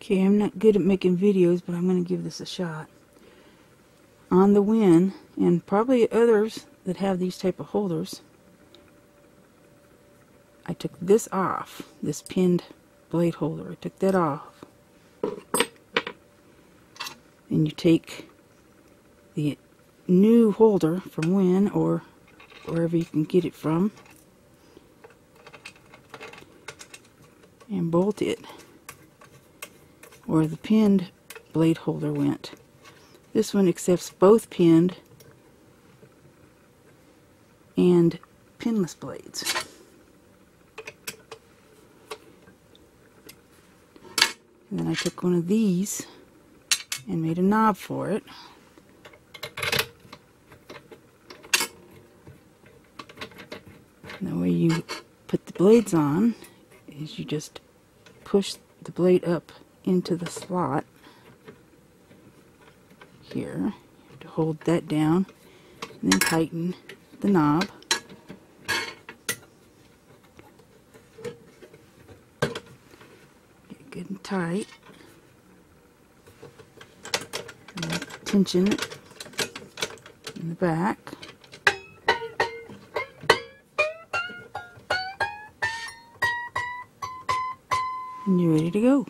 Okay, I'm not good at making videos, but I'm going to give this a shot. On the WEN, and probably others that have these type of holders, I took this off, this pinned blade holder. I took that off. And you take the new holder from WEN or wherever you can get it from and bolt it where the pinned blade holder went. This one accepts both pinned and pinless blades. And then I took one of these and made a knob for it. And the way you put the blades on is you just push the blade up into the slot here. You have to hold that down and then tighten the knob. Get good and tight. And then tension it in the back. And you're ready to go.